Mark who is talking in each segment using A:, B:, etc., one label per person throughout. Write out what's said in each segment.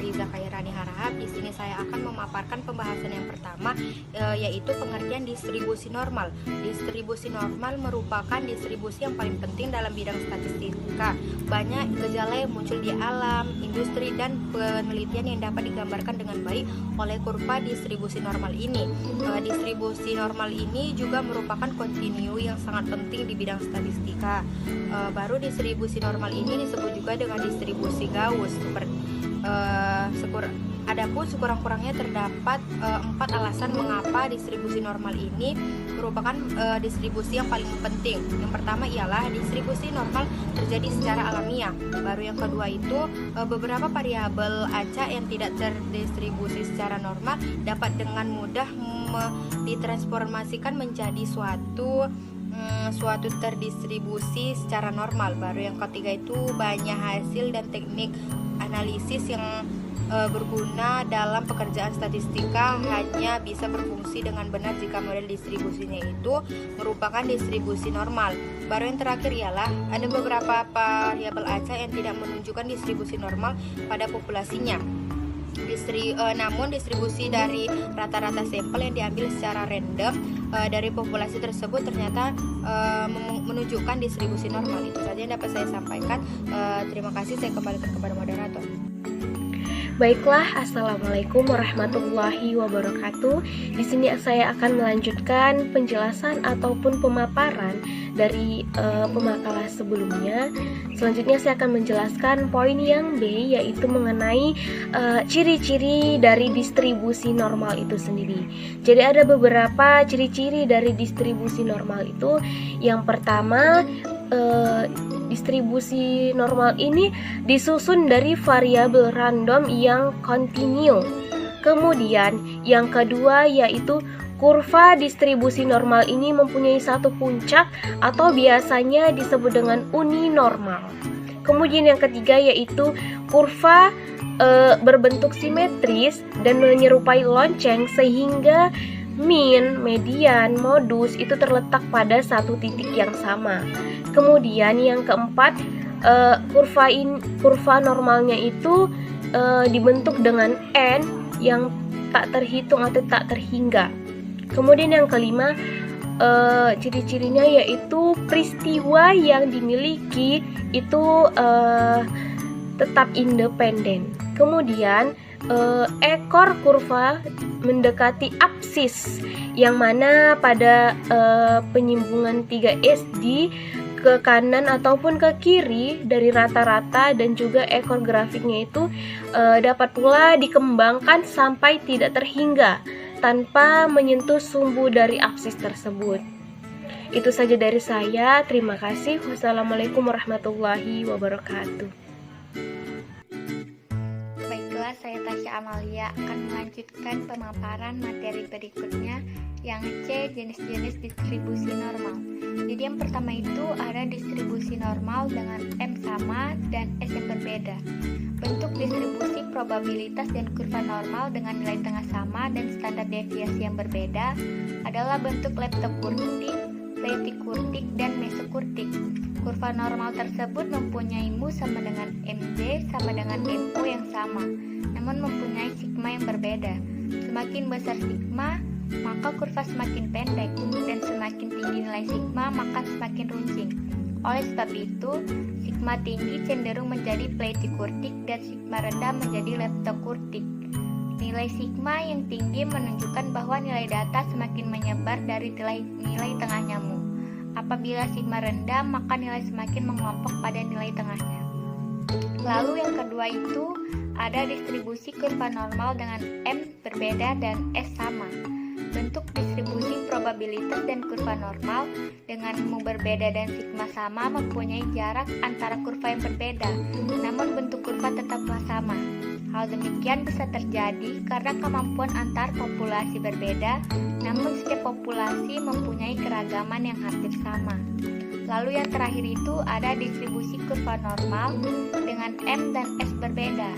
A: Liza Khairani Harahap. Di sini saya akan memaparkan pembahasan yang pertama, yaitu pengertian distribusi normal. Distribusi normal merupakan distribusi yang paling penting dalam bidang statistika. Banyak gejala yang muncul di alam, industri, dan penelitian yang dapat digambarkan dengan baik oleh kurva distribusi normal ini. Distribusi normal ini juga merupakan kontinu yang sangat penting di bidang statistika. Baru distribusi normal ini disebut juga dengan distribusi Gauss. Adapun sekurang-kurangnya terdapat 4 alasan mengapa distribusi normal ini merupakan distribusi yang paling penting. Yang pertama ialah distribusi normal terjadi secara alamiah. Baru yang kedua itu beberapa variabel acak yang tidak terdistribusi secara normal dapat dengan mudah ditransformasikan menjadi suatu terdistribusi secara normal. Baru yang ketiga itu banyak hasil dan teknik analisis yang berguna dalam pekerjaan statistika hanya bisa berfungsi dengan benar jika model distribusinya itu merupakan distribusi normal. Baru yang terakhir ialah ada beberapa variabel acak yang tidak menunjukkan distribusi normal pada populasinya. Namun distribusi dari rata-rata sampel yang diambil secara random dari populasi tersebut ternyata menunjukkan distribusi normal. Itu saja yang dapat saya sampaikan. Terima kasih, saya kembalikan kepada moderator.
B: Baiklah, assalamualaikum warahmatullahi wabarakatuh. Di sini saya akan melanjutkan penjelasan ataupun pemaparan dari pemakalah sebelumnya. Selanjutnya saya akan menjelaskan poin yang B, yaitu mengenai ciri-ciri dari distribusi normal itu sendiri. Jadi ada beberapa ciri-ciri dari distribusi normal itu. Yang pertama, distribusi normal ini disusun dari variabel random yang kontinu. Kemudian yang kedua yaitu kurva distribusi normal ini mempunyai satu puncak atau biasanya disebut dengan uni normal. Kemudian yang ketiga yaitu kurva berbentuk simetris dan menyerupai lonceng sehingga min, median, modus itu terletak pada satu titik yang sama. Kemudian yang keempat, kurva normalnya itu dibentuk dengan n yang tak terhitung atau tak terhingga. Kemudian yang kelima, ciri-cirinya yaitu peristiwa yang dimiliki itu tetap independen. Kemudian ekor kurva mendekati apsis, yang mana pada penyimbungan 3SD ke kanan ataupun ke kiri dari rata-rata, dan juga ekor grafiknya itu dapat pula dikembangkan sampai tidak terhingga tanpa menyentuh sumbu dari apsis tersebut. Itu saja dari saya. Terima kasih. Wassalamualaikum warahmatullahi wabarakatuh.
C: Baiklah, saya Tasya Amalia akan melanjutkan pemaparan materi berikutnya, yang C, jenis-jenis distribusi normal. Jadi yang pertama itu ada distribusi normal dengan M sama dan S yang berbeda. Bentuk distribusi probabilitas dan kurva normal dengan nilai tengah sama dan standar deviasi yang berbeda adalah bentuk leptokurtik, pletikurtik, dan mesokurtik. Kurva normal tersebut mempunyai mu sama dengan MJ sama dengan MO yang sama, namun mempunyai sigma yang berbeda. Semakin besar sigma, maka kurva semakin pendek, dan semakin tinggi nilai sigma, maka semakin runcing. Oleh sebab itu, sigma tinggi cenderung menjadi pletikurtik dan sigma rendah menjadi leptokurtik. Nilai sigma yang tinggi menunjukkan bahwa nilai data semakin menyebar dari nilai tengahnya mu. Apabila sigma rendah, maka nilai semakin mengelompok pada nilai tengahnya. Lalu yang kedua itu ada distribusi kurva normal dengan M berbeda dan S sama. Bentuk distribusi probabilitas dan kurva normal dengan mu berbeda dan sigma sama mempunyai jarak antara kurva yang berbeda, namun bentuk kurva tetaplah sama. Hal demikian bisa terjadi karena kemampuan antar populasi berbeda, namun setiap populasi mempunyai keragaman yang hampir sama. Lalu yang terakhir itu ada distribusi kurva normal dengan M dan S berbeda.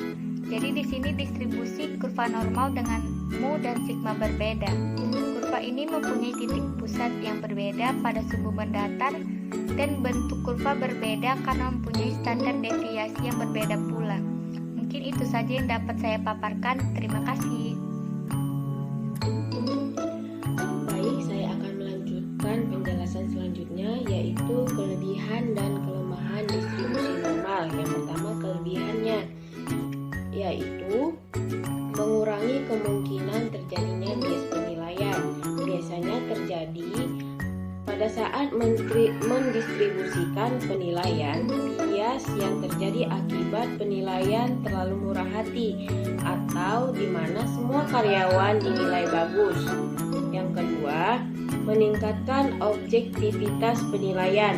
C: Jadi di sini distribusi kurva normal dengan mu dan sigma berbeda. Kurva ini mempunyai titik pusat yang berbeda pada sumbu datar, dan bentuk kurva berbeda karena mempunyai standar deviasi yang berbeda pula. Mungkin Mungkin itu saja yang dapat saya paparkan. Terima kasih.
B: Baik, saya akan melanjutkan penjelasan selanjutnya, yaitu kelebihan dan kelemahan distribusi normal. Yang pertama, kelebihannya yaitu mengurangi kemungkinan terjadinya bias penilaian. Biasanya terjadi pada saat mendistribusikan penilaian, bias yang terjadi akibat penilaian terlalu murah hati atau di mana semua karyawan dinilai bagus. Yang kedua, meningkatkan objektivitas penilaian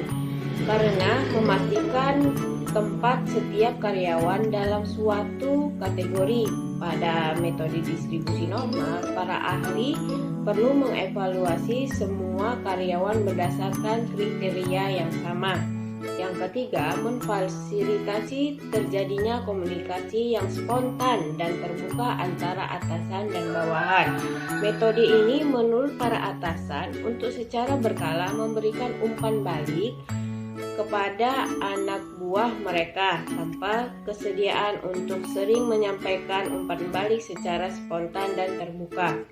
B: karena memastikan tempat setiap karyawan dalam suatu kategori. Pada metode distribusi normal, para ahli perlu mengevaluasi semua karyawan berdasarkan kriteria yang sama. Yang ketiga, memfasilitasi terjadinya komunikasi yang spontan dan terbuka antara atasan dan bawahan. Metode ini menurut para atasan untuk secara berkala memberikan umpan balik kepada anak buah mereka tanpa kesediaan untuk sering menyampaikan umpan balik secara spontan dan terbuka.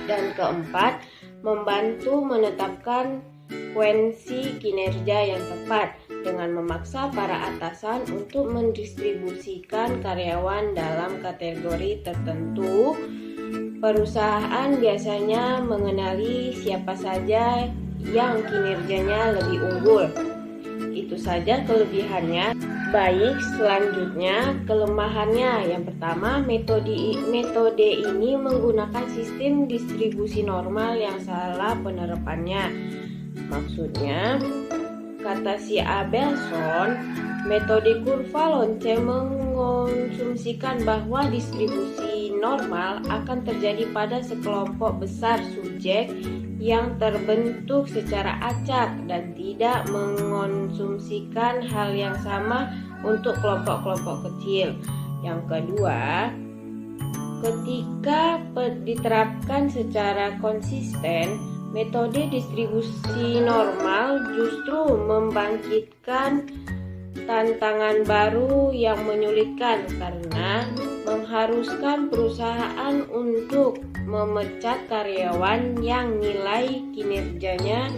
B: Dan keempat, membantu menetapkan frekuensi kinerja yang tepat dengan memaksa para atasan untuk mendistribusikan karyawan dalam kategori tertentu. Perusahaan biasanya mengenali siapa saja yang kinerjanya lebih unggul. Itu saja kelebihannya. Baik, selanjutnya kelemahannya. Yang pertama, metode ini menggunakan sistem distribusi normal yang salah penerapannya. Maksudnya, kata si Abelson, metode kurva lonce mengonsumsikan bahwa distribusi normal akan terjadi pada sekelompok besar subjek yang terbentuk secara acak dan tidak mengonsumsikan hal yang sama untuk kelompok-kelompok kecil. Yang kedua, ketika diterapkan secara konsisten, metode distribusi normal justru membangkitkan tantangan baru yang menyulitkan karena mengharuskan perusahaan untuk memecat karyawan yang nilai kinerjanya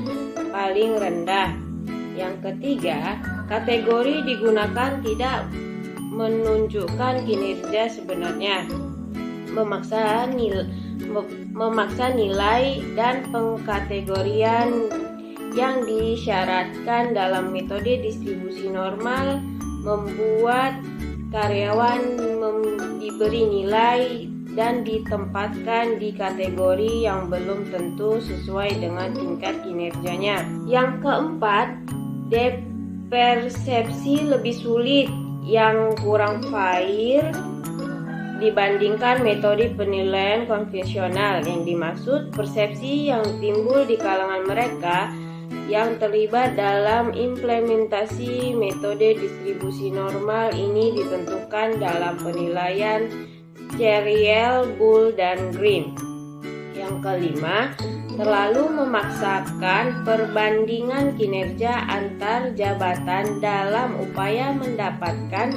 B: paling rendah. Yang ketiga, kategori digunakan tidak menunjukkan kinerja sebenarnya, memaksa nilai dan pengkategorian yang disyaratkan dalam metode distribusi normal membuat karyawan diberi nilai dan ditempatkan di kategori yang belum tentu sesuai dengan tingkat kinerjanya. Yang keempat, persepsi lebih sulit yang kurang fair dibandingkan metode penilaian konvensional. Yang dimaksud persepsi yang timbul di kalangan mereka yang terlibat dalam implementasi metode distribusi normal ini ditentukan dalam penilaian Ceriel, Bull, dan Green. Yang kelima, terlalu memaksakan perbandingan kinerja antar jabatan dalam upaya mendapatkan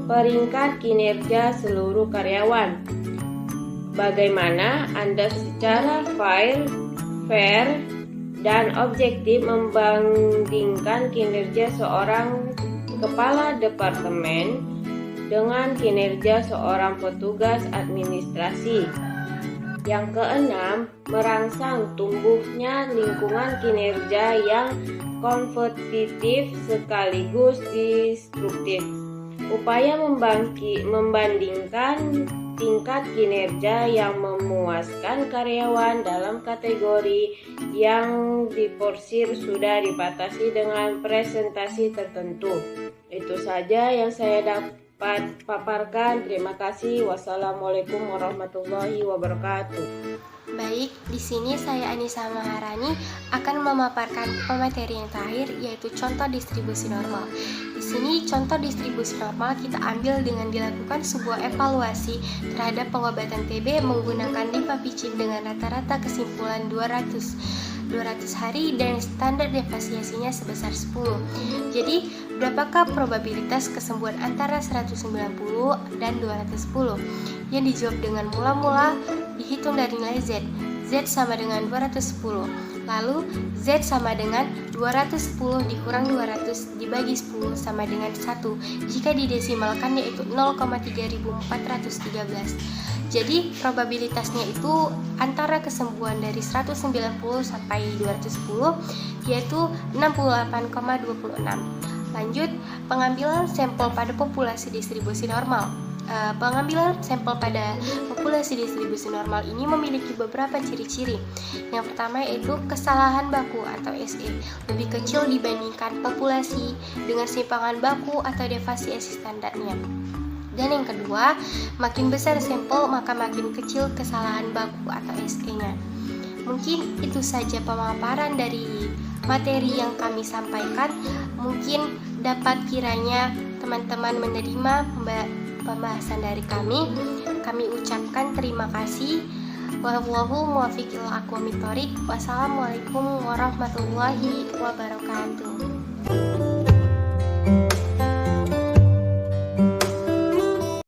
B: peringkat kinerja seluruh karyawan. Bagaimana Anda secara fair dan objektif membandingkan kinerja seorang kepala departemen dengan kinerja seorang petugas administrasi. Yang keenam, merangsang tumbuhnya lingkungan kinerja yang kompetitif sekaligus destruktif. Upaya membandingkan tingkat kinerja yang memuaskan karyawan dalam kategori yang diporsir sudah dibatasi dengan presentasi tertentu. Itu saja yang saya dapat paparkan. Terima kasih. Wassalamualaikum warahmatullahi wabarakatuh.
D: Baik, di sini saya Anissa Maharani akan memaparkan pemateri yang terakhir, yaitu contoh distribusi normal. Di sini contoh distribusi normal kita ambil dengan dilakukan sebuah evaluasi terhadap pengobatan TB menggunakan limfapicin dengan rata-rata kesimpulan 200. 200 hari dan standar deviasinya sebesar 10. Jadi, berapakah probabilitas kesembuhan antara 190 dan 210? Yang dijawab dengan mula-mula dihitung dari nilai Z. Z sama dengan 210. Lalu Z sama dengan 210 dikurang 200 dibagi 10 sama dengan 1. Jika didesimalkan yaitu 0,3413. Jadi probabilitasnya itu antara kesembuhan dari 190 sampai 210 yaitu 68,26. Lanjut, pengambilan sampel pada populasi distribusi normal. Pengambilan sampel pada populasi distribusi normal ini memiliki beberapa ciri-ciri. Yang pertama yaitu kesalahan baku atau SE lebih kecil dibandingkan populasi dengan simpangan baku atau deviasi standarnya. Dan yang kedua, makin besar sampel maka makin kecil kesalahan baku atau SE-nya. Mungkin itu saja pemaparan dari materi yang kami sampaikan. Mungkin dapat kiranya teman-teman menerima pembahasan dari kami. Kami ucapkan terima kasih. Wallahu muwaffiq ila aqwamit thoriq. Wassalamualaikum warahmatullahi wabarakatuh.